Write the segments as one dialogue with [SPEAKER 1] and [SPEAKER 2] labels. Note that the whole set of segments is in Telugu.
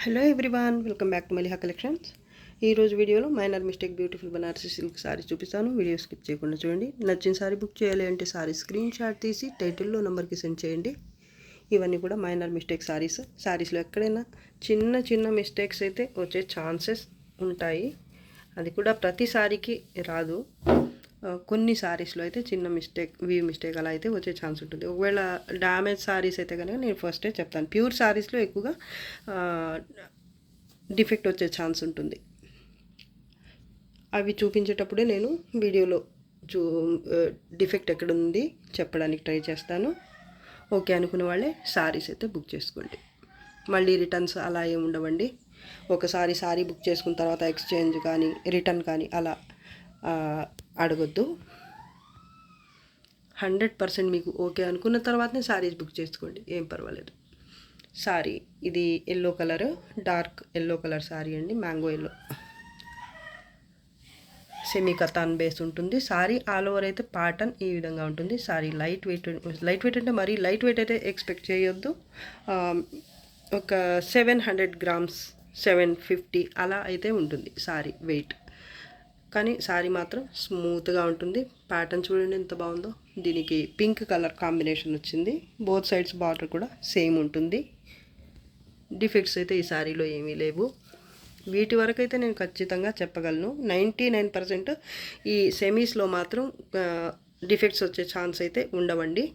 [SPEAKER 1] Hello everyone, welcome back to Maliha collections. ఈరోజు వీడియోలో minor mistake beautiful Banarasi silk sari చూపిస్తాను. వీడియో స్కిప్ చేయకుండా చూడండి. నచ్చిన సారీ బుక్ చేయాలి అంటే సారీ స్క్రీన్ షాట్ తీసి టైటిల్లో నెంబర్కి సెండ్ చేయండి. ఇవన్నీ కూడా మైనర్ మిస్టేక్ సారీస్. సారీస్లో ఎక్కడైనా చిన్న చిన్న మిస్టేక్స్ అయితే వచ్చే ఛాన్సెస్ ఉంటాయి. అది కూడా ప్రతి సారీకి రాదు. కొన్ని సారీస్లో అయితే చిన్న మిస్టేక్ అలా అయితే వచ్చే ఛాన్స్ ఉంటుంది. ఒకవేళ డ్యామేజ్ సారీస్ అయితే కనుక నేను ఫస్టే చెప్తాను. ప్యూర్ సారీస్లో ఎక్కువగా డిఫెక్ట్ వచ్చే ఛాన్స్ ఉంటుంది. అవి చూపించేటప్పుడే నేను వీడియోలో డిఫెక్ట్ ఎక్కడ ఉంది చెప్పడానికి ట్రై చేస్తాను. ఓకే అనుకునే వాళ్ళే సారీస్ అయితే బుక్ చేసుకోండి. మళ్ళీ రిటర్న్స్ అలా ఏమి ఉండవండి. ఒకసారి సారీ బుక్ చేసుకున్న తర్వాత ఎక్స్చేంజ్ కానీ రిటర్న్ కానీ అలా అడగొద్దు. 100% మీకు ఓకే అనుకున్న తర్వాతనే సారీస్ బుక్ చేసుకోండి, ఏం పర్వాలేదు. సారీ ఇది yellow colour, dark yellow colour sari అండి, mango yellow. Semi katan base ఉంటుంది. సారీ ఆల్ ఓవర్ అయితే ప్యాటర్న్ ఈ విధంగా ఉంటుంది. సారీ లైట్ వెయిట్ అంటే మరీ లైట్ వెయిట్ అయితే ఎక్స్పెక్ట్ చేయొద్దు. ఒక 700 గ్రామ్స్ 750 అలా అయితే ఉంటుంది సారీ వెయిట్. కానీ సారీ మాత్రం స్మూత్గా ఉంటుంది. ప్యాటర్న్ చూడండి ఎంత బాగుందో. దీనికి పింక్ కలర్ కాంబినేషన్ వచ్చింది. బోత్ సైడ్స్ బార్డర్ కూడా సేమ్ ఉంటుంది. డిఫెక్ట్స్ అయితే ఈ సారీలో ఏమీ లేవు. వీటి వరకు అయితే నేను ఖచ్చితంగా చెప్పగలను. 99% ఈ సెమీస్లో మాత్రం డిఫెక్ట్స్ వచ్చే ఛాన్స్ అయితే ఉండవండి.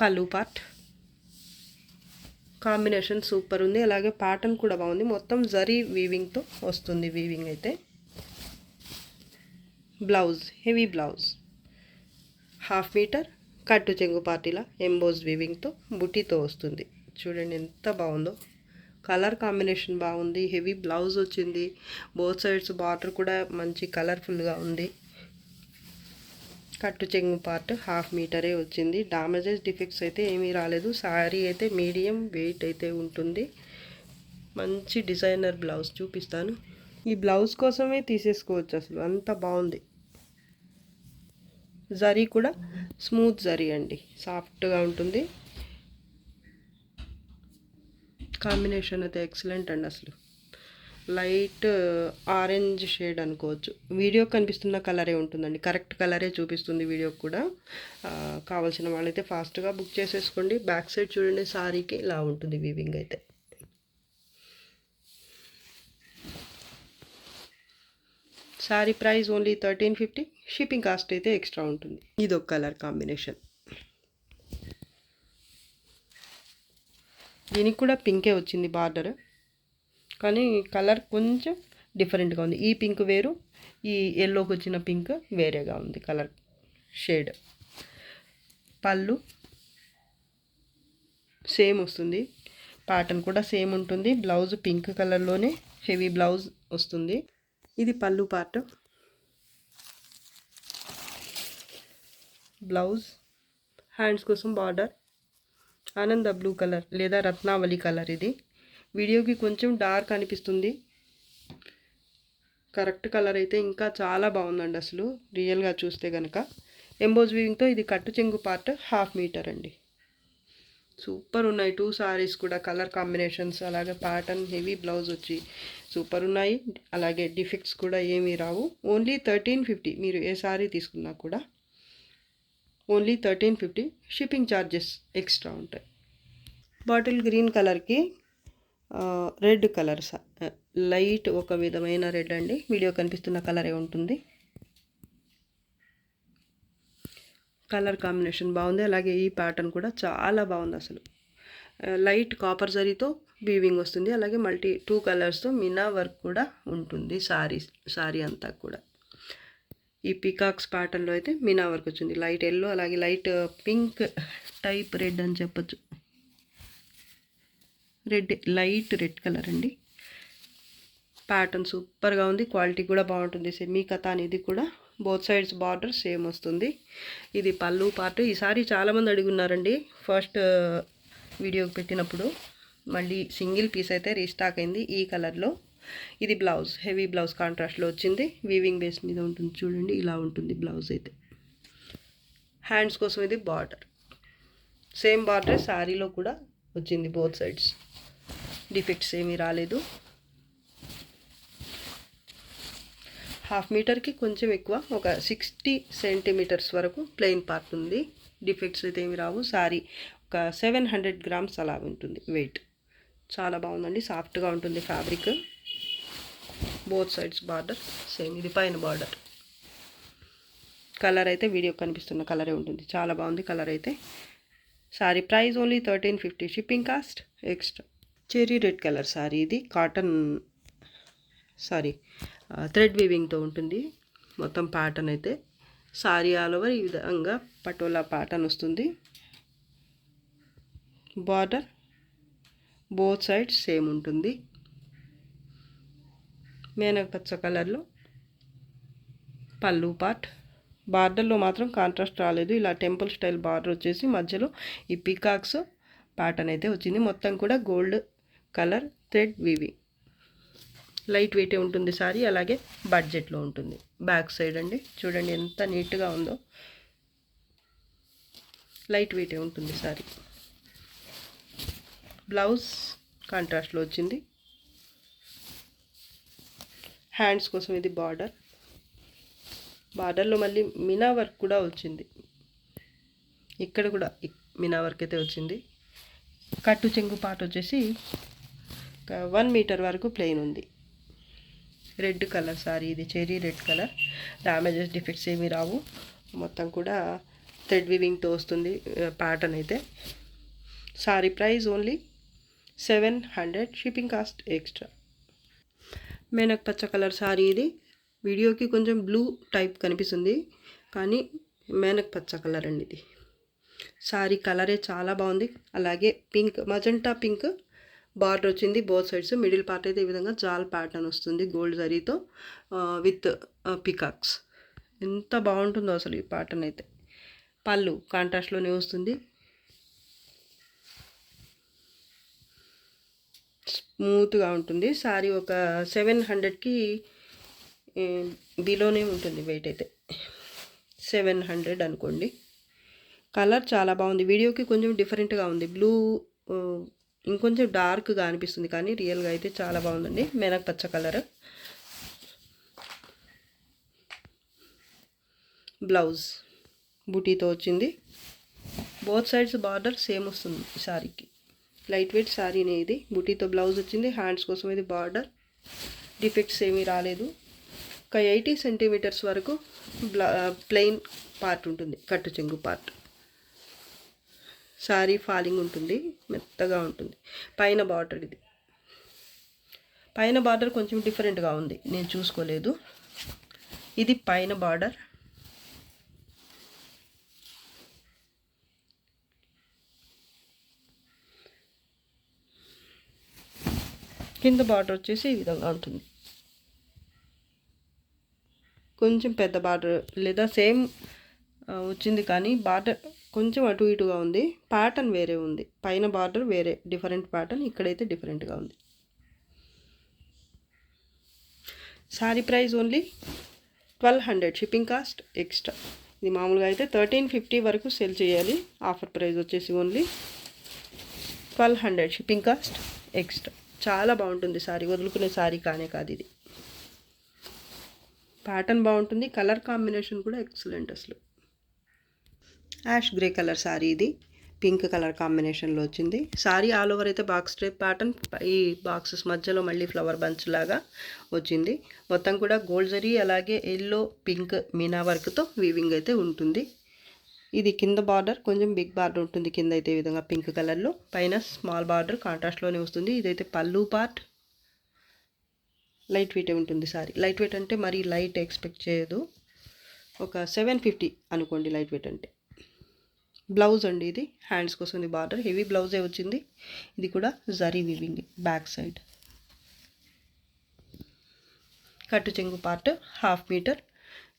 [SPEAKER 1] పళ్ళు పార్ట్ కాంబినేషన్ సూపర్ ఉంది. అలాగే ప్యాటర్న్ కూడా బాగుంది. మొత్తం జరీ వీవింగ్తో వస్తుంది. వీవింగ్ అయితే బ్లౌజ్ హెవీ బ్లౌజ్ 1/2 మీటర్ కట్టు చెంగు పార్టీలా ఎంబోజ్ వీవింగ్తో బుటీతో వస్తుంది. చూడండి ఎంత బాగుందో. కలర్ కాంబినేషన్ బాగుంది. హెవీ బ్లౌజ్ వచ్చింది. బోత్ సైడ్స్ బార్డర్ కూడా మంచి కలర్ఫుల్గా ఉంది. కట్టు చెంగు పార్ట్ 1/2 మీటరే వచ్చింది. డామేజెస్ డిఫెక్ట్స్ అయితే ఏమీ రాలేదు. శారీ అయితే మీడియం వెయిట్ అయితే ఉంటుంది. మంచి డిజైనర్ బ్లౌజ్ చూపిస్తాను. ఈ బ్లౌజ్ కోసమే తీసేసుకోవచ్చు, అసలు అంత బాగుంది. జరీ కూడా స్మూత్ జరీ అండి, సాఫ్ట్గా ఉంటుంది. కాంబినేషన్ అయితే ఎక్సలెంట్ అండి. అసలు లైట్ ఆరెంజ్ షేడ్ అనుకోవచ్చు. వీడియో కనిపిస్తున్న కలరే ఉంటుందండి, కరెక్ట్ కలరే చూపిస్తుంది వీడియోకి కూడా. కావాల్సిన వాళ్ళైతే ఫాస్ట్గా బుక్ చేసేసుకోండి. బ్యాక్ సైడ్ చూడండి, సారీకి ఇలా ఉంటుంది వీవింగ్ అయితే. Sari price only 1350. Shipping cost అయితే ఎక్స్ట్రా ఉంటుంది. ఇది ఒక కలర్ కాంబినేషన్. దీనికి కూడా పింకే వచ్చింది బార్డర్, కానీ కలర్ కొంచెం డిఫరెంట్గా ఉంది. ఈ పింక్ వేరు, ఈ ఎల్లోకి వచ్చిన పింక్ వేరేగా ఉంది కలర్ షేడ్. పళ్ళు సేమ్ వస్తుంది. ప్యాటర్న్ కూడా సేమ్ ఉంటుంది. బ్లౌజ్ పింక్ కలర్లోనే హెవీ బ్లౌజ్ వస్తుంది. ఇది పళ్ళు పార్ట్. బ్లౌజ్ హ్యాండ్స్ కోసం బార్డర్ ఆనంద బ్లూ కలర్ లేదా రత్నావళి కలర్. ఇది వీడియోకి కొంచెం డార్క్ అనిపిస్తుంది. కరెక్ట్ కలర్ అయితే ఇంకా చాలా బాగుందండి అసలు రియల్గా చూస్తే కనుక. ఎంబోజ్ వీవింగ్తో ఇది కట్టు చెంగు పార్ట్ 1/2 మీటర్ అండి. సూపర్ ఉన్నాయి 2 సారీస్ కూడా. కలర్ కాంబినేషన్స్ అలాగే ప్యాటర్న్ హెవీ బ్లౌజ్ వచ్చి సూపర్ ఉన్నాయి. అలాగే డిఫెక్ట్స్ కూడా ఏమీ రావు. ఓన్లీ 1350. మీరు ఏ సారీ తీసుకున్నా కూడా ఓన్లీ 1350. షిప్పింగ్ ఛార్జెస్ ఎక్స్ట్రా ఉంటాయి. బాటిల్ గ్రీన్ కలర్కి రెడ్ కలర్, లైట్ ఒక విధమైన రెడ్ అండి. వీడియో కనిపిస్తున్న కలరే ఉంటుంది. కలర్ కాంబినేషన్ బాగుంది. అలాగే ఈ ప్యాటర్న్ కూడా చాలా బాగుంది అసలు. లైట్ కాపర్ జరీతో వీవింగ్ వస్తుంది. అలాగే 2 కలర్స్తో మినా వర్క్ కూడా ఉంటుంది సారీ అంతా కూడా. ఈ పీకాక్స్ ప్యాటర్న్లో అయితే మినా వర్క్ వచ్చింది. లైట్ ఎల్లో అలాగే లైట్ పింక్ టైప్ రెడ్ అని చెప్పచ్చు. రెడ్, లైట్ రెడ్ కలర్ అండి. ప్యాటర్న్ సూపర్గా ఉంది. క్వాలిటీ కూడా బాగుంటుంది. సెమీ కతాన్ ఇది కూడా. బోత్ సైడ్స్ బార్డర్ సేమ్ వస్తుంది. ఇది పళ్ళు పార్ట్. ఈసారి చాలామంది అడుగున్నారండి ఫస్ట్ వీడియోకి పెట్టినప్పుడు. మళ్ళీ సింగిల్ పీస్ అయితే రీస్టాక్ అయింది ఈ కలర్లో. ఇది బ్లౌజ్ హెవీ బ్లౌజ్ కాంట్రాస్ట్లో వచ్చింది. వీవింగ్ బేస్ మీద ఉంటుంది చూడండి, ఇలా ఉంటుంది బ్లౌజ్ అయితే. హ్యాండ్స్ కోసం ఇది బార్డర్. సేమ్ బార్డర్ శారీలో కూడా వచ్చింది, బోత్ సైడ్స్. డిఫెక్ట్స్ ఏమీ రాలేదు. 1/2 మీటర్కి కొంచెం ఎక్కువ, ఒక 60 సెంటీమీటర్స్ వరకు ప్లెయిన్ పార్ట్ ఉంది. డిఫెక్ట్స్ అయితే ఏమి రావు. శారీ ఒక 700 గ్రామ్స్ అలా ఉంటుంది వెయిట్. చాలా బాగుందండి, సాఫ్ట్గా ఉంటుంది fabric. Both sides border same. ఇది పైన బార్డర్. కలర్ అయితే వీడియో కనిపిస్తున్న కలరే ఉంటుంది. చాలా బాగుంది కలర్ అయితే. Sari price only 1350, shipping cost extra. Cherry red colour sari ఇది. కాటన్ సారీ థ్రెడ్ వీవింగ్తో ఉంటుంది మొత్తం ప్యాటర్న్ అయితే. సారీ ఆల్ ఓవర్ ఈ విధంగా పటోలా ప్యాటర్న్ వస్తుంది. బార్డర్ బోత్ సైడ్స్ సేమ్ ఉంటుంది. మేనపచ్చ కలర్లో పళ్ళు పార్ట్. బార్డర్లో మాత్రం కాంట్రాస్ట్ రాలేదు. ఇలా టెంపుల్ స్టైల్ బార్డర్ వచ్చేసి మధ్యలో ఈ పీకాక్స్ ప్యాటర్న్ అయితే వచ్చింది. మొత్తం కూడా gold colour thread weaving. Light వెయిటే ఉంటుంది సారీ, అలాగే బడ్జెట్లో ఉంటుంది. బ్యాక్ సైడ్ అండి చూడండి ఎంత నీట్గా ఉందో. లైట్ వెయిటే ఉంటుంది సారీ. బ్లౌజ్ కాంట్రాస్ట్లో వచ్చింది. హ్యాండ్స్ కోసం ఇది బార్డర్. బార్డర్లో మళ్ళీ మీనా వర్క్ కూడా వచ్చింది. ఇక్కడ కూడా మీనా వర్క్ అయితే వచ్చింది. కట్టు చెంగు పార్ట్ వచ్చేసి 1 మీటర్ వరకు ప్లెయిన్ ఉంది. రెడ్ కలర్ సారీ ఇది, cherry red colour. Damages defects ఏమీ రావు. మొత్తం కూడా థ్రెడ్ వీవింగ్తో వస్తుంది ప్యాటర్న్ అయితే. Sari price only 700, shipping cost extra. మేనక్ పచ్చ కలర్ సారీ ఇది. వీడియోకి కొంచెం బ్లూ టైప్ కనిపిస్తుంది కానీ మేనక్ పచ్చ కలర్ అండి ఇది. సారీ కలరే చాలా బాగుంది. అలాగే పింక్, మజంటా పింక్ బార్డర్ వచ్చింది బోత్ సైడ్స్. మిడిల్ పార్ట్ అయితే ఈ విధంగా జాల్ ప్యాటర్న్ వస్తుంది గోల్డ్ జరీతో విత్ పికాక్స్. ఎంత బాగుంటుందో అసలు ఈ ప్యాటర్న్ అయితే. పళ్ళు కాంట్రాస్ట్లోనే వస్తుంది. స్మూత్గా ఉంటుంది సారీ. ఒక 700కి బిలోనే ఉంటుంది వెయిట్ అయితే. 700 అనుకోండి. కలర్ చాలా బాగుంది. వీడియోకి కొంచెం డిఫరెంట్గా ఉంది. బ్లూ ఇంకొంచెం డార్క్గా అనిపిస్తుంది కానీ రియల్గా అయితే చాలా బాగుందండి. మెనక్ పచ్చ కలర్. బ్లౌజ్ బూటీతో వచ్చింది. బోత్ సైడ్స్ బార్డర్ సేమ్ వస్తుంది ఈ సారీకి. లైట్ వెయిట్ సారీనే ఇది. బూటీతో బ్లౌజ్ వచ్చింది. హ్యాండ్స్ కోసం ఇది బార్డర్. డిఫెక్ట్స్ ఏమీ రాలేదు. ఒక 80 సెంటీమీటర్స్ వరకు ప్లెయిన్ పార్ట్ ఉంటుంది, కట్టు చెంగు పార్ట్. సారీ ఫాలింగ్ ఉంటుంది, మెత్తగా ఉంటుంది. పైన బార్డర్ ఇది. పైన బార్డర్ కొంచెం డిఫరెంట్గా ఉంది, నేను చూసుకోలేదు. ఇది పైన బార్డర్. కింద బార్డర్ వచ్చేసి ఈ విధంగా ఉంటుంది. కొంచెం పెద్ద బార్డర్ లేదా సేమ్ వచ్చింది కానీ బార్డర్ కొంచెం అటు ఇటుగా ఉంది. ప్యాటర్న్ వేరే ఉంది. పైన బార్డర్ వేరే డిఫరెంట్ ప్యాటర్న్, ఇక్కడైతే డిఫరెంట్గా ఉంది. Sari price only 1200, shipping cost extra. ఇది మామూలుగా అయితే 1350 వరకు సెల్ చేయాలి. ఆఫర్ ప్రైస్ వచ్చేసి ఓన్లీ 1200, షిప్పింగ్ కాస్ట్ ఎక్స్ట్రా. చాలా బాగుంటుంది సారీ, వదులుకునే సారీ కానే కాదు ఇది. ప్యాటర్న్ బాగుంటుంది. కలర్ కాంబినేషన్ కూడా ఎక్సలెంట్ అసలు. యాష్ గ్రే కలర్ సారీ ఇది. పింక్ కలర్ కాంబినేషన్లో వచ్చింది. సారీ ఆల్ ఓవర్ అయితే బాక్స్ టైప్ ప్యాటర్న్. ఈ బాక్సెస్ మధ్యలో మళ్ళీ ఫ్లవర్ బంచ్ లాగా వచ్చింది. మొత్తం కూడా గోల్డ్ జరీ అలాగే ఎల్లో పింక్ మీనా వర్క్తో వీవింగ్ అయితే ఉంటుంది. ఇది కింద బార్డర్ కొంచెం బిగ్ బార్డర్ ఉంటుంది. కింద అయితే ఈ విధంగా పింక్ కలర్లో, పైన స్మాల్ బార్డర్ కాంట్రాస్ట్లోనే వస్తుంది. ఇదైతే పళ్ళు పార్ట్. లైట్ వెయిటే ఉంటుంది సారీ. లైట్ వెయిట్ అంటే మరీ లైట్ ఎక్స్పెక్ట్ చేయదు. ఒక 750 అనుకోండి లైట్ వెయిట్ అంటే. బ్లౌజ్ అండి ఇది. హ్యాండ్స్ కోసం ఇది బార్డర్. హెవీ బ్లౌజే వచ్చింది. ఇది కూడా జరీ వీవింగ్. బ్యాక్ సైడ్ కట్టు చెంగు పార్ట్ 1/2 మీటర్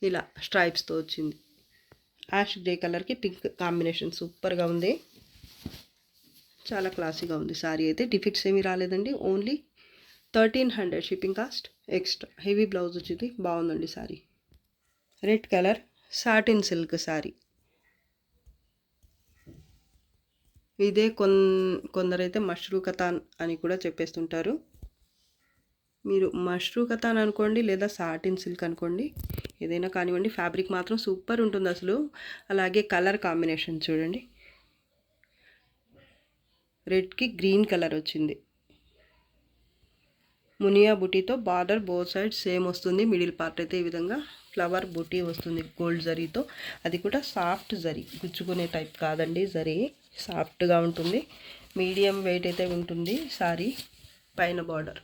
[SPEAKER 1] ఇలా స్ట్రైప్స్తో వచ్చింది. యాష్ గ్రే కలర్కి పింక్ కాంబినేషన్ సూపర్గా ఉంది. చాలా క్లాసీగా ఉంది సారీ అయితే. డిఫెక్ట్స్ ఏమీ రాలేదండి. Only 1300, shipping cost extra. Heavy blouse వచ్చింది. బాగుందండి sorry. Red colour satin silk sorry. ఇదే కొందరైతే మష్రూ కతాన్ అని కూడా చెప్పేస్తుంటారు. మీరు మష్రూ కతాన్ అనుకోండి లేదా సాటిన్ సిల్క్ అనుకోండి, ఏదైనా కానివ్వండి, ఫ్యాబ్రిక్ మాత్రం సూపర్ ఉంటుంది అసలు. అలాగే కలర్ కాంబినేషన్ చూడండి, రెడ్కి గ్రీన్ కలర్ వచ్చింది. మునియా బుటీతో బార్డర్ బోత్ సైడ్ సేమ్ వస్తుంది. మిడిల్ పార్ట్ అయితే ఈ విధంగా ఫ్లవర్ బుటీ వస్తుంది గోల్డ్ జరీతో. అది కూడా సాఫ్ట్ జరీ, గుచ్చుకునే టైప్ కాదండి, జరీ సాఫ్ట్గా ఉంటుంది. మీడియం వెయిట్ అయితే ఉంటుంది సారీ. పైన బార్డర్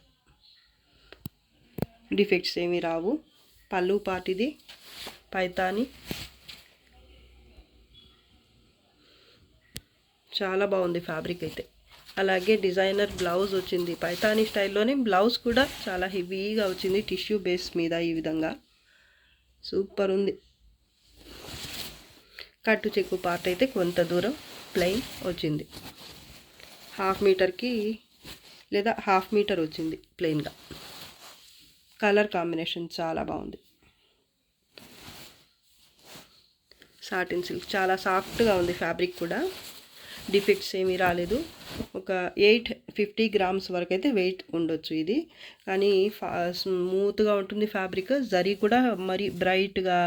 [SPEAKER 1] డిఫెక్ట్స్ ఏమీ రావు. పళ్ళు పార్ట్ ఇది పైతాని, చాలా బాగుంది ఫ్యాబ్రిక్ అయితే. అలాగే డిజైనర్ బ్లౌజ్ వచ్చింది పైతాని స్టైల్లోనే. బ్లౌజ్ కూడా చాలా హెవీగా వచ్చింది, టిష్యూ బేస్ మీద ఈ విధంగా సూపర్ ఉంది. కట్టు చెక్కు పార్ట్ అయితే కొంత దూరం ప్లెయిన్ వచ్చింది, 1/2 మీటర్కి లేదా 1/2 మీటర్ వచ్చింది ప్లెయిన్గా. కలర్ కాంబినేషన్ చాలా బాగుంది. సాటిన్ సిల్క్ చాలా సాఫ్ట్గా ఉంది ఫ్యాబ్రిక్ కూడా, డిఫెక్ట్స్ ఏమీ రాలేదు. ఒక 850 గ్రామ్స్ వరకు అయితే వెయిట్ ఉండొచ్చు ఇది. కానీ స్మూత్గా ఉంటుంది ఫ్యాబ్రిక్. జరీ కూడా మరి బ్రైట్గా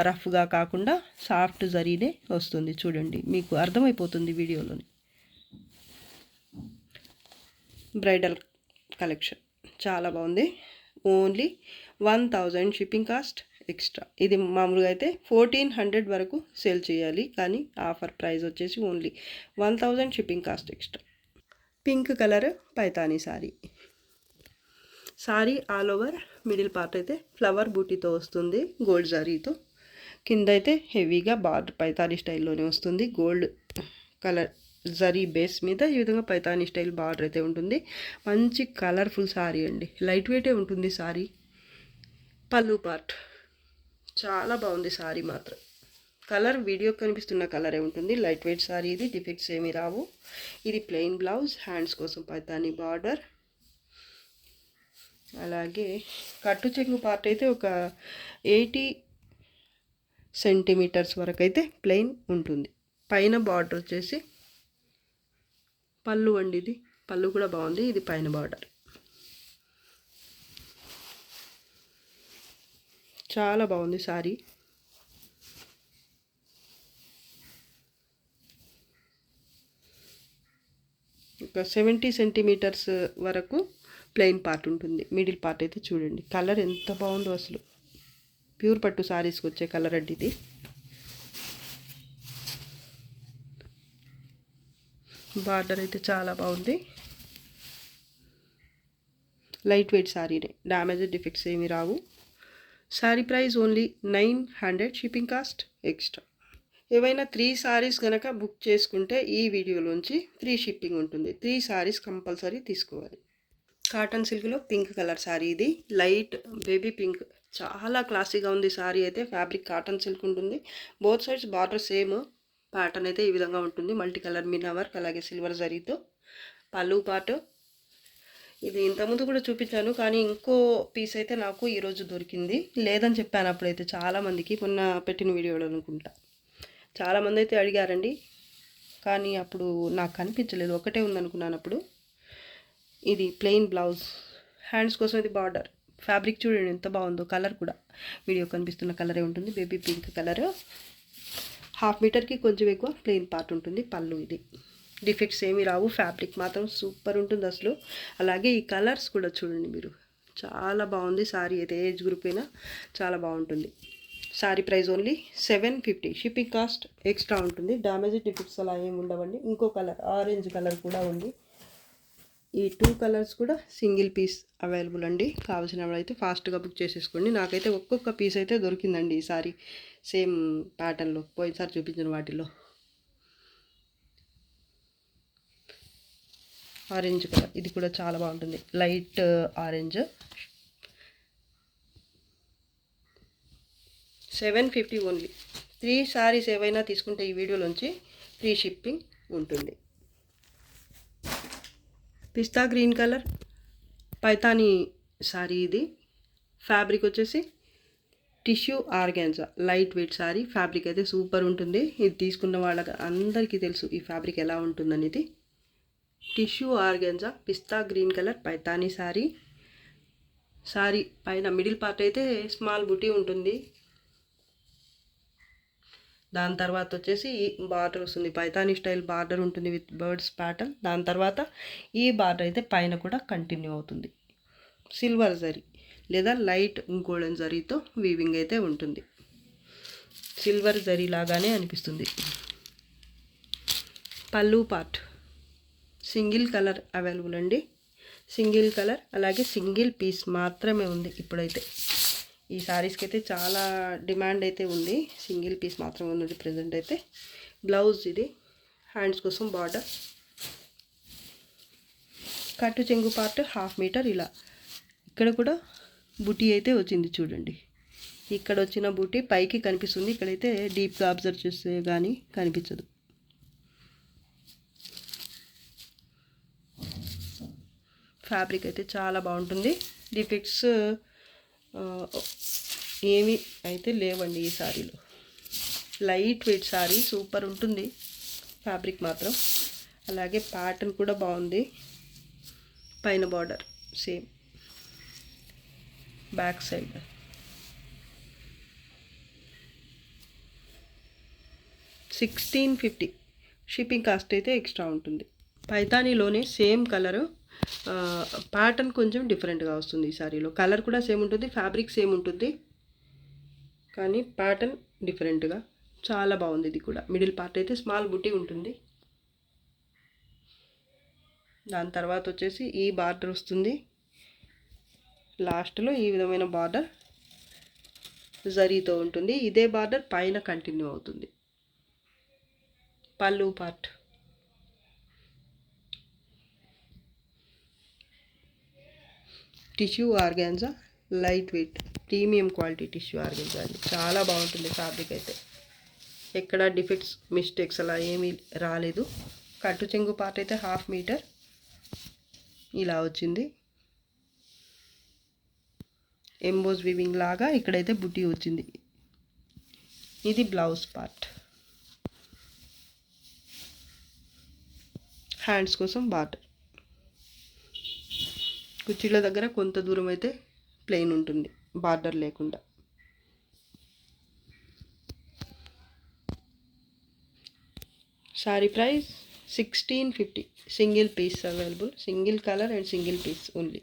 [SPEAKER 1] రఫ్గా కాకుండా సాఫ్ట్ జరీనే వస్తుంది. చూడండి, మీకు అర్థమైపోతుంది వీడియోలోని. బ్రైడల్ కలెక్షన్ చాలా బాగుంది. Only 1000 shipping cost extra. ఇది మామూలుగా అయితే 1400 వరకు సేల్ చేయాలి, కానీ ఆఫర్ ప్రైస్ వచ్చేసి only 1000 shipping cost extra. Pink colour Paithani sari. Sorry all over middle part అయితే ఫ్లవర్ బూటీతో వస్తుంది గోల్డ్ జరీతో. కింద అయితే హెవీగా బార్డర్ పైతానీ స్టైల్లోనే వస్తుంది. గోల్డ్ కలర్ జరీ బేస్ మీద ఈ విధంగా పైతానీ స్టైల్ బార్డర్ అయితే ఉంటుంది. మంచి కలర్ఫుల్ సారీ అండి, లైట్ వెయిటే ఉంటుంది సారీ. పళ్ళు పార్ట్ చాలా బాగుంది సారీ మాత్రం. కలర్ వీడియో కనిపిస్తున్న కలరే ఉంటుంది. లైట్ వెయిట్ సారీ ఇది, డిఫెక్ట్స్ ఏమీ రావు. ఇది ప్లెయిన్ బ్లౌజ్, హ్యాండ్స్ కోసం పైతానీ బార్డర్. అలాగే కట్టు చెంగు పార్ట్ అయితే ఒక 80 సెంటీమీటర్స్ వరకు అయితే ప్లెయిన్ ఉంటుంది. పైన బార్డర్ వచ్చేసి పళ్ళు అండి, ఇది పళ్ళు కూడా బాగుంది. ఇది పైన బార్డర్ చాలా బాగుంది సారీ. ఒక 70 సెంటీమీటర్స్ వరకు ప్లెయిన్ పార్ట్ ఉంటుంది. మిడిల్ పార్ట్ అయితే చూడండి, కలర్ ఎంత బాగుందో అసలు. ప్యూర్ పట్టు సారీస్కి వచ్చే కలర్ అండి ఇది. బార్డర్ అయితే చాలా బాగుంది. లైట్ వెయిట్ సారీనే, డ్యామేజ్ డిఫెక్ట్స్ ఏమీ రావు. Sari price only 900 shipping cost extra. ఏవైనా 3 సారీస్ కనుక బుక్ చేసుకుంటే ఈ వీడియోలోంచి ఫ్రీ షిప్పింగ్ ఉంటుంది. 3 సారీస్ కంపల్సరీ తీసుకోవాలి. కాటన్ సిల్క్లో పింక్ కలర్ సారీ ఇది, లైట్ బేబీ పింక్. చాలా క్లాసీగా ఉంది సారీ అయితే. ఫ్యాబ్రిక్ కాటన్ సిల్క్ ఉంటుంది. Both sides border same. Pattern అయితే ఈ విధంగా ఉంటుంది, మల్టీ కలర్ మీనా వర్క్, అలాగే సిల్వర్ జరీతో. పళ్ళు పార్ట్ ఇది ఇంతకుముందు కూడా చూపించాను, కానీ ఇంకో పీస్ అయితే నాకు ఈరోజు దొరికింది. లేదని చెప్పాను అప్పుడైతే చాలామందికి, మొన్న పెట్టిన వీడియోలో అనుకుంటా. చాలామంది అయితే అడిగారండి, కానీ అప్పుడు నాకు కనిపించలేదు, ఒకటే ఉందనుకున్నాను అప్పుడు. ఇది ప్లెయిన్ బ్లౌజ్, హ్యాండ్స్ కోసం ఇది బార్డర్. ఫ్యాబ్రిక్ చూడండి ఎంత బాగుందో. కలర్ కూడా వీడియో కనిపిస్తున్న కలరే ఉంటుంది, బేబీ పింక్ కలర్. 1/2 మీటర్కి కొంచెం ఎక్కువ ప్లెయిన్ పార్ట్ ఉంటుంది. పళ్ళు ఇది, డిఫెక్ట్స్ ఏమీ రావు. ఫ్యాబ్రిక్ మాత్రం సూపర్ ఉంటుంది అసలు. అలాగే ఈ కలర్స్ కూడా చూడండి మీరు, చాలా బాగుంది సారీ అయితే. ఏజ్ గ్రూప్ అయినా చాలా బాగుంటుంది. Sorry price only 750, shipping cost extra ఉంటుంది. డ్యామేజ్ డిఫెక్ట్స్ అలా ఏమి ఉండవండి. ఇంకో కలర్ ఆరెంజ్ కలర్ కూడా ఉంది. ఈ 2 కలర్స్ కూడా సింగిల్ పీస్ అవైలబుల్ అండి. కావాల్సిన వాళ్ళైతే ఫాస్ట్గా బుక్ చేసేసుకోండి. నాకైతే ఒక్కొక్క పీస్ అయితే దొరికిందండి ఈసారి, సేమ్ ప్యాటర్న్లో పోయినసారి చూపించిన వాటిలో. ఆరెంజ్ కలర్ ఇది కూడా చాలా బాగుంటుంది, లైట్ ఆరెంజ్. 750 ఓన్లీ. 3 సారీస్ ఏవైనా తీసుకుంటే ఈ వీడియోలోంచి ఫ్రీ షిప్పింగ్ ఉంటుంది. పిస్తా గ్రీన్ కలర్ పైతానీ సారీ ఇది. ఫ్యాబ్రిక్ వచ్చేసి tissue organza light weight sorry. Fabric అయితే సూపర్ ఉంటుంది. ఇది తీసుకున్న వాళ్ళకి అందరికీ తెలుసు ఈ ఫ్యాబ్రిక్ ఎలా ఉంటుందనేది. Tissue organza pista green colour Paithani sari. Sari పైన మిడిల్ పార్ట్ అయితే స్మాల్ బుటీ ఉంటుంది. దాని తర్వాత వచ్చేసి బార్డర్ వస్తుంది, పైతానీ స్టైల్ బార్డర్ ఉంటుంది విత్ బర్డ్స్ ప్యాటర్న్. దాని తర్వాత ఈ బార్డర్ అయితే పైన కూడా కంటిన్యూ అవుతుంది. సిల్వర్ జరీ లేదా లైట్ గోల్డెన్ జరీతో వీవింగ్ అయితే ఉంటుంది. సిల్వర్ జరీ లాగానే అనిపిస్తుంది. పళ్ళు పార్ట్ సింగిల్ కలర్ అవైలబుల్ అండి. సింగిల్ కలర్ అలాగే సింగిల్ పీస్ మాత్రమే ఉంది ఇప్పుడైతే. ఈ శారీస్కి అయితే చాలా డిమాండ్ అయితే ఉంది. సింగిల్ పీస్ మాత్రమే ఉన్నది ప్రజెంట్ అయితే. బ్లౌజ్ ఇది, హ్యాండ్స్ కోసం బార్డర్, కట్టు చెంగు పార్ట్ 1/2 మీటర్. ఇలా ఇక్కడ కూడా బుటీ అయితే వచ్చింది చూడండి. ఇక్కడ వచ్చిన బుటీ పైకి కనిపిస్తుంది, ఇక్కడైతే డీప్గా అబ్జర్వ్ చేస్తే కానీ కనిపించదు. ఫ్యాబ్రిక్ అయితే చాలా బాగుంటుంది. డిఫెక్ట్స్ ఏమీ అయితే లేవండి ఈ శారీలో. లైట్ వెయిట్ శారీ, సూపర్ ఉంటుంది ఫ్యాబ్రిక్ మాత్రం. అలాగే ప్యాటర్న్ కూడా బాగుంది. పైన border same, back side 1650. Shipping cost అయితే ఎక్స్ట్రా ఉంటుంది. పైతానీలోనే సేమ్ కలరు, ప్యాటర్న్ కొంచెం డిఫరెంట్గా వస్తుంది ఈ సారీలో. కలర్ కూడా సేమ్ ఉంటుంది, ఫ్యాబ్రిక్ సేమ్ ఉంటుంది, కానీ ప్యాటర్న్ డిఫరెంట్గా చాలా బాగుంది. ఇది కూడా మిడిల్ పార్ట్ అయితే స్మాల్ బుటీ ఉంటుంది. దాని తర్వాత వచ్చేసి ఈ బార్డర్ వస్తుంది. లాస్ట్లో ఈ విధమైన బార్డర్ జరీతో ఉంటుంది. ఇదే బార్డర్ పైన కంటిన్యూ అవుతుంది. పళ్ళు part tissue organza light weight premium quality tissue organza అండి. చాలా బాగుంటుంది ఫ్యాబ్రిక్ అయితే. ఎక్కడ డిఫెక్ట్స్ మిస్టేక్స్ అలా ఏమీ రాలేదు. కట్టు చెంగు పార్ట్ అయితే 1/2 మీటర్ ఇలా వచ్చింది. ఎంబోస్ వీవింగ్ లాగా ఇక్కడైతే బుటీ వచ్చింది. ఇది బ్లౌజ్ పార్ట్. హ్యాండ్స్ కోసం బార్డర్, కుర్చీల దగ్గర కొంత దూరం అయితే ప్లెయిన్ ఉంటుంది బార్డర్ లేకుండా. Sari price 1650. Single piece available, single colour and single piece only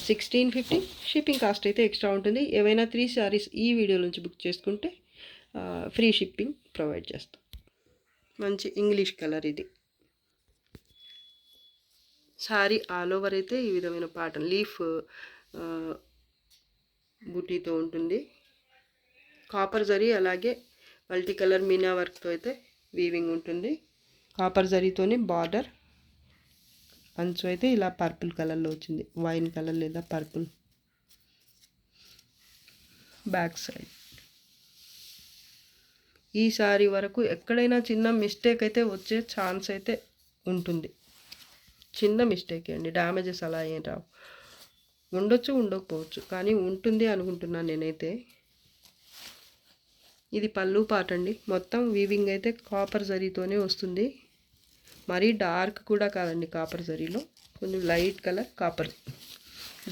[SPEAKER 1] 1650. Shipping cost అయితే ఎక్స్ట్రా ఉంటుంది. ఏవైనా 3 సారీస్ ఈ వీడియో నుంచి బుక్ చేసుకుంటే ఫ్రీ షిప్పింగ్ ప్రొవైడ్ చేస్తాం. మంచి ఇంగ్లీష్ కలర్ ఇది. సారీ ఆల్ ఓవర్ అయితే ఈ విధమైన ప్యాటర్న్ లీఫ్ బూటీతో ఉంటుంది. కాపర్ జరీ అలాగే మల్టీ కలర్ మీనా వర్క్తో అయితే వీవింగ్ ఉంటుంది. కాపర్ జరీతోని బార్డర్, అంచు అయితే ఇలా పర్పుల్ కలర్లో వచ్చింది, వైన్ కలర్ లేదా పర్పుల్. బ్యాక్ సైడ్ ఈ సారీ వరకు ఎక్కడైనా చిన్న మిస్టేక్ అయితే వచ్చే ఛాన్స్ అయితే ఉంటుంది. చిన్న మిస్టేక్ అండి, డ్యామేజెస్ అలా ఏం రావు. ఉండొచ్చు ఉండకపోవచ్చు, కానీ ఉంటుంది అనుకుంటున్నాను నేనైతే. ఇది పళ్ళు పార్ట్ అండి. మొత్తం వీవింగ్ అయితే కాపర్ జరీతోనే వస్తుంది. మరీ డార్క్ కూడా కాదండి కాపర్ జరీలో, కొంచెం లైట్ కలర్ కాపర్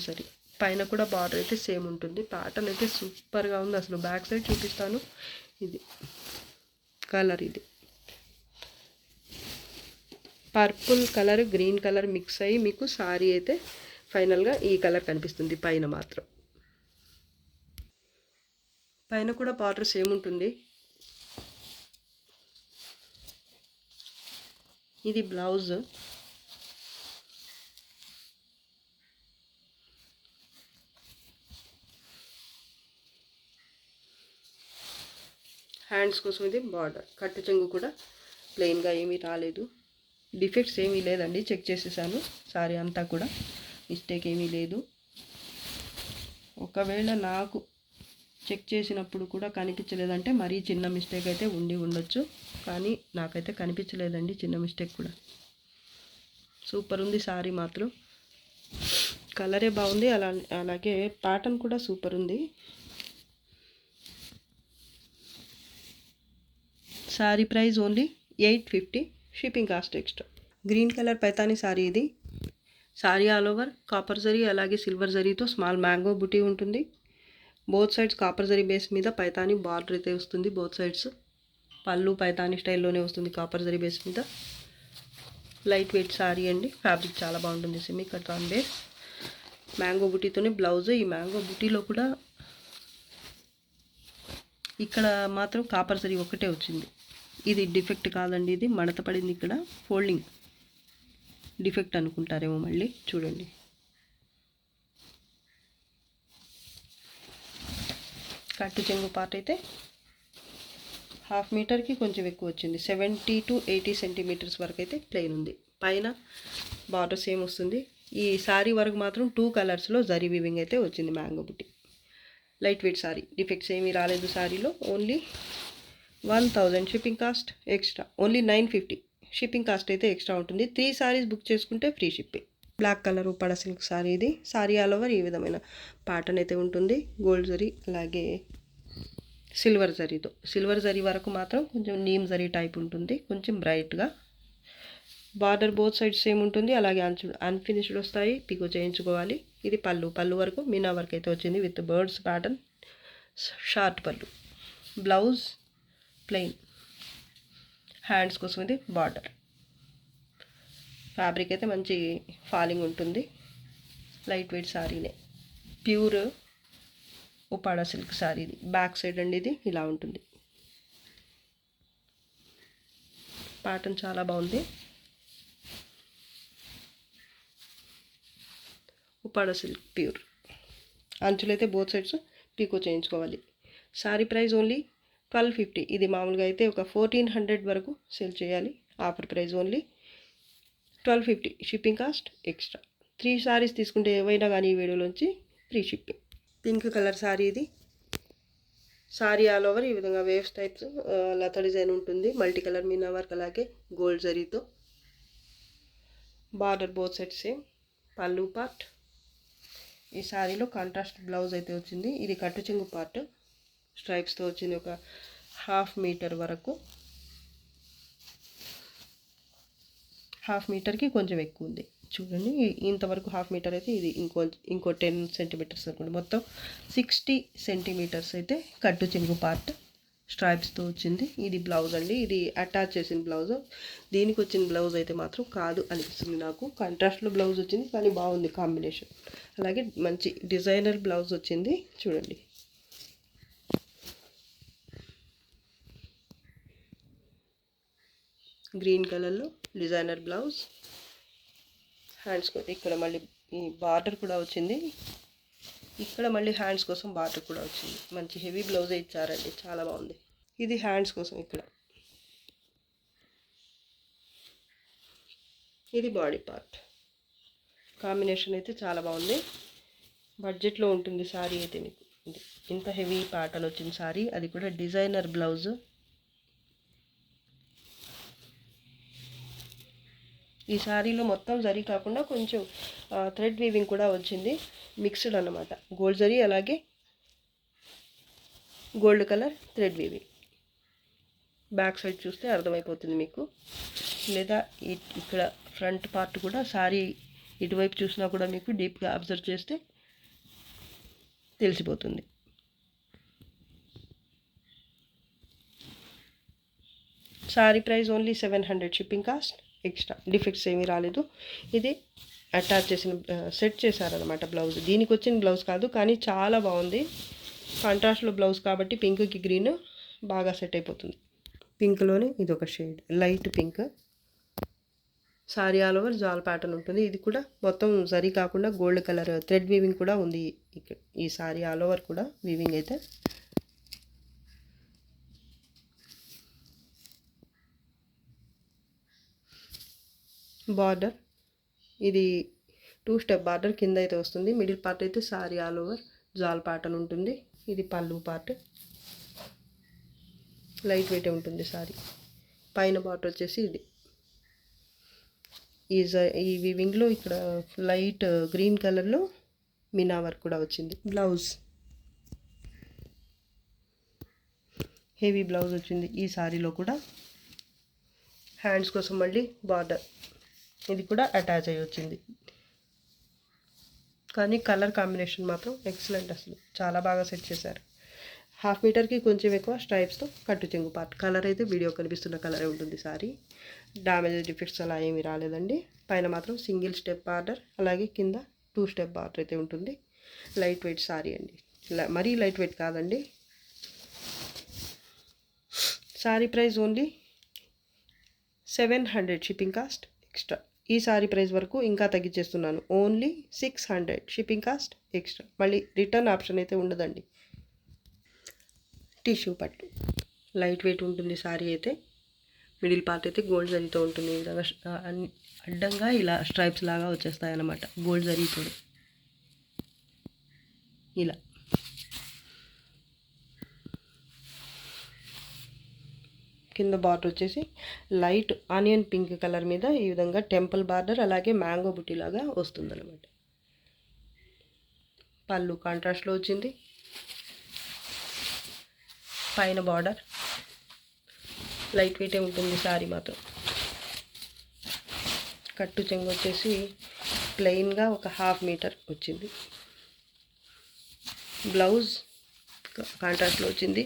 [SPEAKER 1] జరీ. పైన కూడా బార్డర్ అయితే సేమ్ ఉంటుంది. ప్యాటర్న్ అయితే సూపర్గా ఉంది అసలు. బ్యాక్ సైడ్ చూపిస్తాను. ఇది కలర్, ఇది purple colour green colour mix అయ్యి మీకు సారీ అయితే ఫైనల్గా ఈ కలర్ కనిపిస్తుంది పైన మాత్రం. పైన కూడా బార్డర్ సేమ్ ఉంటుంది. ఇది బ్లౌజ్. హ్యాండ్స్ కోసం ఇది బార్డర్. కట్టు చెంగు కూడా ప్లెయిన్గా ఏమీ రాలేదు. డిఫెక్ట్స్ ఏమీ లేదండి, చెక్ చేసేసాను. సారీ అంతా కూడా మిస్టేక్ ఏమీ లేదు. ఒకవేళ నాకు చెక్ చేసినప్పుడు కూడా కనిపించలేదంటే మరీ చిన్న మిస్టేక్ అయితే ఉండొచ్చు, కానీ నాకైతే కనిపించలేదండి చిన్న మిస్టేక్ కూడా. సూపర్ ఉంది సారీ మాత్రం. కలరే బాగుంది, అలాగే ప్యాటర్న్ కూడా సూపర్ ఉంది. Sari price only 850, shipping cost extra. Green colour Paithani sari ఇది. Sari all over copper zari అలాగే సిల్వర్ జరీతో స్మాల్ మ్యాంగో బుటీ ఉంటుంది. Both sides copper zari base మీద పైతాని బార్డర్ అయితే వస్తుంది. బోత్ సైడ్స్ పళ్ళు పైతాని స్టైల్లోనే వస్తుంది కాపర్ జరీ బేస్ మీద. లైట్ వెయిట్ సారీ అండి. ఫ్యాబ్రిక్ చాలా బాగుంటుంది. సెమీ కటాన్ బేస్ మ్యాంగో బుటీతోనే బ్లౌజ్. ఈ మ్యాంగో బుటీలో కూడా ఇక్కడ మాత్రం కాపర్ జరీ ఒకటే వచ్చింది. ఇది డిఫెక్ట్ కాదండి, ఇది మడత పడింది. ఇక్కడ ఫోల్డింగ్ డిఫెక్ట్ అనుకుంటారేమో. మళ్ళీ చూడండి. కట్టు చెంగు పార్ట్ అయితే 1/2 మీటర్కి కొంచెం ఎక్కువ వచ్చింది. 70 to 80 సెంటీమీటర్స్ వరకు అయితే ప్లెయిన్ ఉంది. పైన బార్డర్ సేమ్ వస్తుంది. ఈ సారీ వరకు మాత్రం 2 కలర్స్లో జరీ వీవింగ్ అయితే వచ్చింది. మ్యాంగో బుట్టి లైట్ వెయిట్ సారీ. డిఫెక్ట్స్ ఏమీ రాలేదు సారీలో. Only 1000 shipping cost extra. Only 950 shipping cost అయితే ఎక్స్ట్రా ఉంటుంది. 3 సారీస్ బుక్ చేసుకుంటే free shipping. Black colour Uppada silk sari ఇది. సారీ ఆల్ ఓవర్ ఈ విధమైన ప్యాటర్న్ అయితే ఉంటుంది. గోల్డ్ జరీ అలాగే సిల్వర్ జరీతో. సిల్వర్ జరీ వరకు మాత్రం కొంచెం నీమ్ జరీ టైప్ ఉంటుంది, కొంచెం బ్రైట్గా. బార్డర్ బోత్ సైడ్స్ సేమ్ ఉంటుంది. అలాగే అన్ఫినిష్డ్ వస్తాయి, పికో చేయించుకోవాలి. ఇది పళ్ళు వరకు మీనా వర్క్ అయితే వచ్చింది with birds pattern. Short pallu. Blouse plain. Hands కోసం ఇది బార్డర్. ఫ్యాబ్రిక్ అయితే మంచి ఫాలింగ్ ఉంటుంది. లైట్ వెయిట్ సారీనే. ప్యూర్ ఉపాడ సిల్క్ సారీ ఇది. బ్యాక్ సైడ్ అండి ఇది ఇలా ఉంటుంది. ప్యాటర్న్ చాలా బాగుంది. Uppada silk pure. అంచులైతే బోత్ సైడ్స్ పీకో చేయించుకోవాలి. Sari price only 1250. ఇది మామూలుగా అయితే ఒక 1400 వరకు సేల్ చేయాలి. Offer price only 1250 shipping cost extra. 3 saris తీసుకుంటే ఏవైనా కానీ ఈ వీడియోలోంచి free shipping. Pink colour sari ఇది. సారీ ఆల్ ఓవర్ ఈ విధంగా వేవ్స్ టైప్స్ లత డిజైన్ ఉంటుంది. మల్టీ కలర్ మీనా వర్క్ అలాగే గోల్డ్ జరీతో. Border both side same. Pallu part. ఈ సారీలో కాంట్రాస్ట్ బ్లౌజ్ అయితే వచ్చింది. ఇది కట్టు చెంగు పార్ట్ స్ట్రైప్స్తో వచ్చింది. ఒక 1/2 మీటర్ వరకు. 1/2 మీటర్కి కొంచెం ఎక్కువ ఉంది. చూడండి ఇంతవరకు 1/2 మీటర్ అయితే ఇది ఇంకో 10 సెంటీమీటర్స్ అనుకోండి. మొత్తం 60 సెంటీమీటర్స్ అయితే కట్టు చెంగు పార్ట్ స్ట్రైప్స్తో వచ్చింది. ఇది బ్లౌజ్ అండి. ఇది అటాచ్ చేసిన బ్లౌజ్. దీనికి వచ్చిన బ్లౌజ్ అయితే మాత్రం కాదు అనిపిస్తుంది నాకు. కాంట్రాస్ట్లో బ్లౌజ్ వచ్చింది కానీ బాగుంది కాంబినేషన్. అలాగే మంచి డిజైనర్ బ్లౌజ్ వచ్చింది. చూడండి గ్రీన్ కలర్లో డిజైనర్ బ్లౌజ్. హ్యాండ్స్ ఇక్కడ మళ్ళీ ఈ బార్డర్ కూడా వచ్చింది. ఇక్కడ మళ్ళీ హ్యాండ్స్ కోసం బార్డర్ కూడా వచ్చింది. మంచి హెవీ బ్లౌజే ఇచ్చారండి, చాలా బాగుంది. ఇది హ్యాండ్స్ కోసం. ఇక్కడ ఇది బాడీ పార్ట్. కాంబినేషన్ అయితే చాలా బాగుంది. బడ్జెట్లో ఉంటుంది సారీ అయితే మీకు. ఇంత హెవీ ప్యాటర్న్ వచ్చిన సారీ, అది కూడా డిజైనర్ బ్లౌజ్. ఈ శారీలో మొత్తం జరీ కాకుండా కొంచెం థ్రెడ్ వీవింగ్ కూడా వచ్చింది. మిక్స్డ్ అన్నమాట. గోల్డ్ జరీ అలాగే gold colour thread weaving. Back side చూస్తే అర్థమైపోతుంది మీకు. లేదా ఇక్కడ ఫ్రంట్ పార్ట్ కూడా శారీ ఇటువైపు చూసినా కూడా మీకు డీప్గా అబ్జర్వ్ చేస్తే తెలిసిపోతుంది. Sari price only 700 shipping cost extra. Defects ఏమీ రాలేదు. ఇది అటాచ్ చేసిన సెట్ చేశారనమాట బ్లౌజ్. దీనికి వచ్చిన బ్లౌజ్ కాదు కానీ చాలా బాగుంది. కాంట్రాస్ట్లో బ్లౌజ్ కాబట్టి పింక్కి గ్రీన్ బాగా సెట్ అయిపోతుంది. పింక్లోనే ఇది ఒక shade light pink. Sari all over జాల్ ప్యాటర్న్ ఉంటుంది. ఇది కూడా మొత్తం జరీ కాకుండా గోల్డ్ కలర్ థ్రెడ్ వీవింగ్ కూడా ఉంది. ఇక్కడ ఈ సారీ ఆల్ ఓవర్ కూడా వీవింగ్ అయితే. బార్డర్ ఇది 2 స్టెప్ బార్డర్ కింద అయితే వస్తుంది. మిడిల్ పార్ట్ అయితే సారీ ఆల్ ఓవర్ జాల్ ప్యాటర్న్ ఉంటుంది. ఇది పళ్ళు పార్ట్. లైట్ వెయిట్ ఉంటుంది సారీ. పైన బార్డర్ వచ్చేసి ఇది. ఈ వీవింగ్లో ఇక్కడ లైట్ గ్రీన్ కలర్లో మీనా వర్క్ కూడా వచ్చింది. బ్లౌజ్ హెవీ బ్లౌజ్ వచ్చింది ఈ సారీలో కూడా. హ్యాండ్స్ కోసం మళ్ళీ బార్డర్, ఇది కూడా అటాచ్ అయ్యి వచ్చింది. కానీ కలర్ కాంబినేషన్ మాత్రం ఎక్సలెంట్, అసలు చాలా బాగా సెట్ చేశారు. 1/2 మీటర్కి కొంచెం ఎక్కువ స్ట్రైప్స్తో కట్టు చెంగు పార్ట్. కలర్ అయితే వీడియో కనిపిస్తున్న కలరే ఉంటుంది సారీ. డ్యామేజ్ డిఫెక్ట్స్ అలా ఏమీ రాలేదండి. పైన మాత్రం సింగిల్ స్టెప్ బార్డర్, అలాగే కింద 2 స్టెప్ బార్డర్ అయితే ఉంటుంది. లైట్ వెయిట్ సారీ అండి, మరీ లైట్ వెయిట్ కాదండి. Sorry price only 700 shipping cost extra. ఈ సారీ ప్రైస్ వరకు ఇంకా తగ్గించేస్తున్నాను, ఓన్లీ 600 షిప్పింగ్ కాస్ట్ ఎక్స్ట్రా. మళ్ళీ రిటర్న్ ఆప్షన్ అయితే ఉండదండి. టిష్యూ పట్టు, లైట్ వెయిట్ ఉంటుంది సారీ అయితే. మిడిల్ పార్ట్ అయితే గోల్డ్ జరీతో ఉంటుంది. ఈ విధంగా అడ్డంగా ఇలా స్ట్రైప్స్ లాగా వచ్చేస్తాయి అన్నమాట, గోల్డ్ జరీతో ఇలా. కింద బార్డర్ వచ్చేసి లైట్ ఆనియన్ పింక్ కలర్ మీద ఈ విధంగా టెంపుల్ బార్డర్, అలాగే మ్యాంగో బుట్టి లాగా వస్తుందన్నమాట. పళ్ళు కాంట్రాస్ట్లో వచ్చింది. పైన బార్డర్ లైట్ వెయిటే ఉంటుంది సారీ మాత్రం. కట్టు చెంగు వచ్చేసి ప్లెయిన్గా ఒక 1/2 మీటర్ వచ్చింది. బ్లౌజ్ కాంట్రాస్ట్లో వచ్చింది.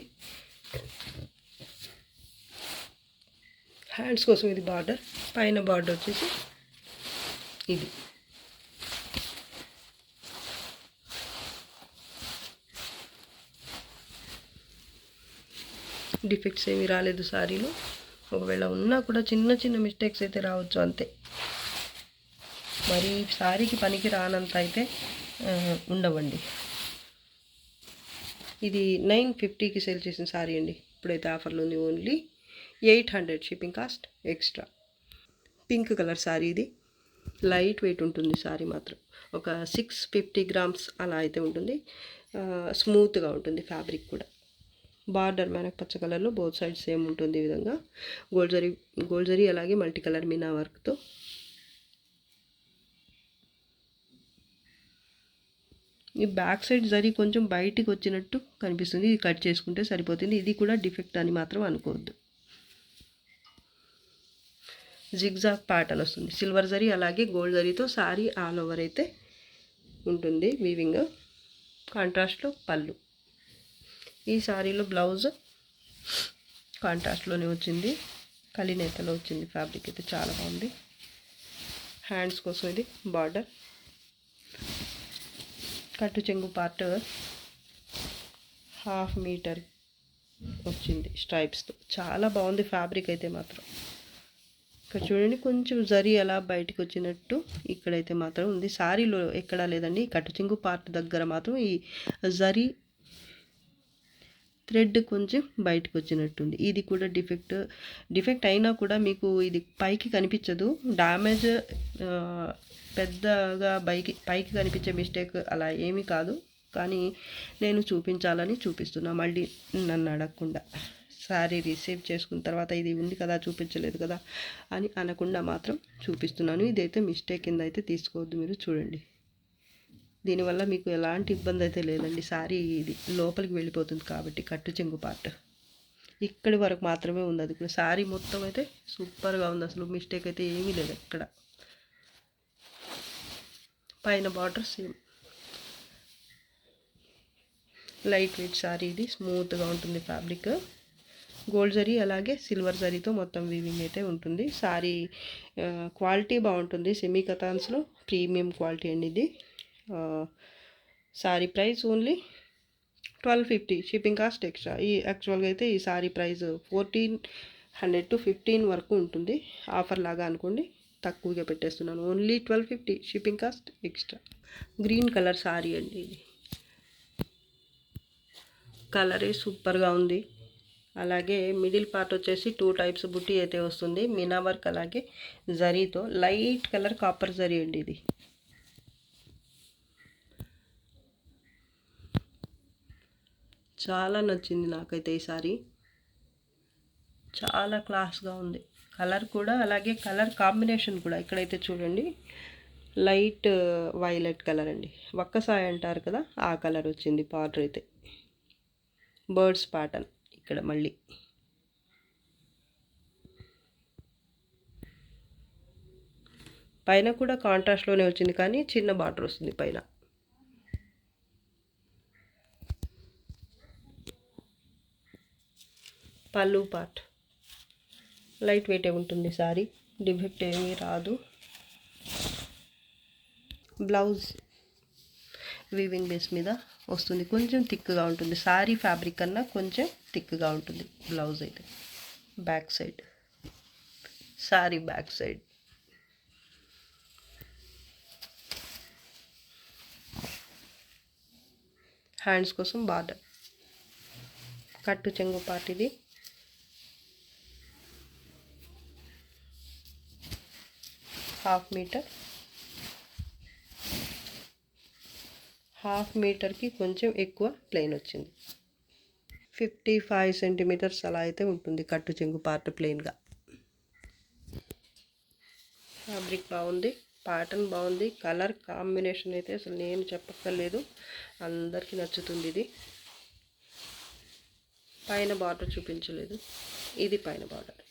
[SPEAKER 1] హ్యాండ్స్ కోసం ఇది బార్డర్, పైన బార్డర్ వచ్చేసి ఇది. డిఫెక్ట్స్ ఏమీ రాలేదు సారీలో. ఒకవేళ ఉన్నా కూడా చిన్న చిన్న మిస్టేక్స్ అయితే రావచ్చు అంతే. మరి సారీకి పనికి రానంత అయితే ఉండవండి. ఇది 950కి సేల్ చేసిన సారీ అండి. ఇప్పుడైతే ఆఫర్లో ఉంది, only 800 shipping cost extra. Pink colour sari ఇది. లైట్ వెయిట్ ఉంటుంది సారీ మాత్రం. ఒక 650 గ్రామ్స్ అలా అయితే ఉంటుంది. స్మూత్గా ఉంటుంది ఫ్యాబ్రిక్ కూడా. బార్డర్ మనకు పచ్చ కలర్లో బోత్ సైడ్స్ సేమ్ ఉంటుంది. ఈ విధంగా గోల్డ్ జరీ అలాగే మల్టీ కలర్ మీనా వర్క్తో. ఈ బ్యాక్ సైడ్ జరీ కొంచెం బయటికి వచ్చినట్టు కనిపిస్తుంది, ఇది కట్ చేసుకుంటే సరిపోతుంది. ఇది కూడా డిఫెక్ట్ అని మాత్రం అనుకోవద్దు. జిగ్జాగ్ ప్యాటర్న్ వస్తుంది, సిల్వర్ జరీ అలాగే గోల్డ్ జరీతో సారీ ఆల్ ఓవర్ అయితే ఉంటుంది వీవింగ్. కాంట్రాస్ట్లో పళ్ళు. ఈ సారీలో బ్లౌజ్ కాంట్రాస్ట్లోనే వచ్చింది, కలినేతలో వచ్చింది. ఫ్యాబ్రిక్ అయితే చాలా బాగుంది. హ్యాండ్స్ కోసం ఇది బార్డర్. కట్టు చెంగు పార్ట్ 1/2 మీటర్ వచ్చింది స్ట్రైప్స్తో. చాలా బాగుంది ఫ్యాబ్రిక్ అయితే మాత్రం. ఇక్కడ చూడండి, కొంచెం జరీ అలా బయటకు వచ్చినట్టు ఇక్కడైతే మాత్రం ఉంది. సారీలో ఎక్కడా లేదండి. కట్టు చెంగు పార్ట్ దగ్గర మాత్రం ఈ జరీ థ్రెడ్ కొంచెం బయటకు వచ్చినట్టుంది. ఇది కూడా డిఫెక్ట్ అయినా కూడా మీకు ఇది పైకి కనిపించదు. డ్యామేజ్ పెద్దగా పైకి కనిపించే మిస్టేక్ అలా ఏమీ కాదు. కానీ నేను చూపించాలని చూపిస్తున్నా, మళ్ళీ నన్ను అడగకుండా. శారీ రిసీవ్ చేసుకున్న తర్వాత ఇది ఉంది కదా, చూపించలేదు కదా అని అనకుండా మాత్రం చూపిస్తున్నాను. ఇదైతే మిస్టేక్ కింద అయితే తీసుకోవద్దు మీరు. చూడండి, దీనివల్ల మీకు ఎలాంటి ఇబ్బంది అయితే లేదండి. శారీ ఇది లోపలికి వెళ్ళిపోతుంది కాబట్టి కట్టు చెంగు పార్ట్ ఇక్కడి వరకు మాత్రమే ఉంది. అది కూడా శారీ మొత్తం అయితే సూపర్గా ఉంది, అసలు మిస్టేక్ అయితే ఏమీ లేదు ఎక్కడ. పైన border same. Light weight sari ఇది, స్మూత్గా ఉంటుంది ఫ్యాబ్రిక్. గోల్డ్ జరీ అలాగే సిల్వర్ జరీతో మొత్తం వీవింగ్ అయితే ఉంటుంది. శారీ క్వాలిటీ బాగుంటుంది. సెమీ కతాన్స్లో ప్రీమియం క్వాలిటీ అండి ఇది. Sorry price only 1250 shipping cost extra. ఈ యాక్చువల్గా అయితే ఈ సారీ ప్రైస్ 1400 to 15 వరకు ఉంటుంది. ఆఫర్ లాగా అనుకోండి, తక్కువగా పెట్టేస్తున్నాను. Only 1250 shipping cost extra. Green colour sari అండి ఇది. కలరే సూపర్గా ఉంది. అలాగే మిడిల్ పార్ట్ వచ్చేసి 2 టైప్స్ బుట్టి అయితే వస్తుంది. మీనా వర్క్ అలాగే జరీతో. లైట్ కలర్ కాపర్ జరీ అండి ఇది. చాలా నచ్చింది నాకైతే ఈ సారీ. చాలా క్లాస్గా ఉంది. కలర్ కూడా అలాగే కలర్ కాంబినేషన్ కూడా. ఇక్కడైతే చూడండి, లైట్ వైలెట్ కలర్ అండి, వక్కసాయ అంటారు కదా, ఆ కలర్ వచ్చింది. బార్డర్ అయితే బర్డ్స్ ప్యాటర్న్ ఇక్కడ మళ్ళీ పైన కూడా కాంట్రాస్ట్లోనే వచ్చింది, కానీ చిన్న బార్డర్ వస్తుంది పైన. పళ్ళు పార్ట్ లైట్ వెయిటే ఉంటుంది సారీ, డిఫెక్ట్ ఏమీ రాదు. బ్లౌజ్ వీవింగ్ బేస్ మీద వస్తుంది, కొంచెం థిక్గా ఉంటుంది. సారీ ఫ్యాబ్రిక్ కన్నా కొంచెం థిక్గా ఉంటుంది బ్లౌజ్ అయితే. Back side sorry back side hands కోసం బార్డర్. కట్టు చెంగు పార్ట్ ఇది. హాఫ్ మీటర్కి కొంచెం ఎక్కువ ప్లెయిన్ వచ్చింది. 55 సెంటీమీటర్స్ అలా అయితే ఉంటుంది కట్టు చెంగు పార్ట్ ప్లెయిన్గా. ఫ్యాబ్రిక్ బాగుంది, ప్యాటర్న్ బాగుంది, కలర్ కాంబినేషన్ అయితే అసలు నేను చెప్పక్కర్లేదు, అందరికీ నచ్చుతుంది ఇది. పైన బార్డర్ చూపించలేదు, ఇది పైన border.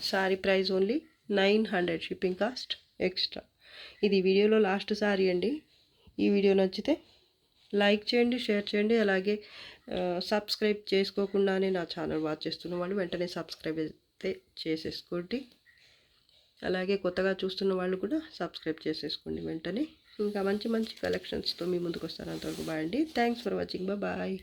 [SPEAKER 1] Sorry price only 900, shipping cost extra. ఇది వీడియోలో లాస్ట్ సారీ అండి. ఈ వీడియో నచ్చితే లైక్ చేయండి, షేర్ చేయండి. అలాగే సబ్స్క్రైబ్ చేసుకోకుండానే నా ఛానల్ వాచ్ చేస్తున్న వాళ్ళు వెంటనే సబ్స్క్రైబ్ అయితే చేసేసుకోండి. అలాగే కొత్తగా చూస్తున్న వాళ్ళు కూడా సబ్స్క్రైబ్ చేసేసుకోండి వెంటనే. ఇంకా మంచి మంచి కలెక్షన్స్తో మీ ముందుకు వస్తాను. అంతవరకు బాయ్ అండి. Thanks for watching. బాయ్.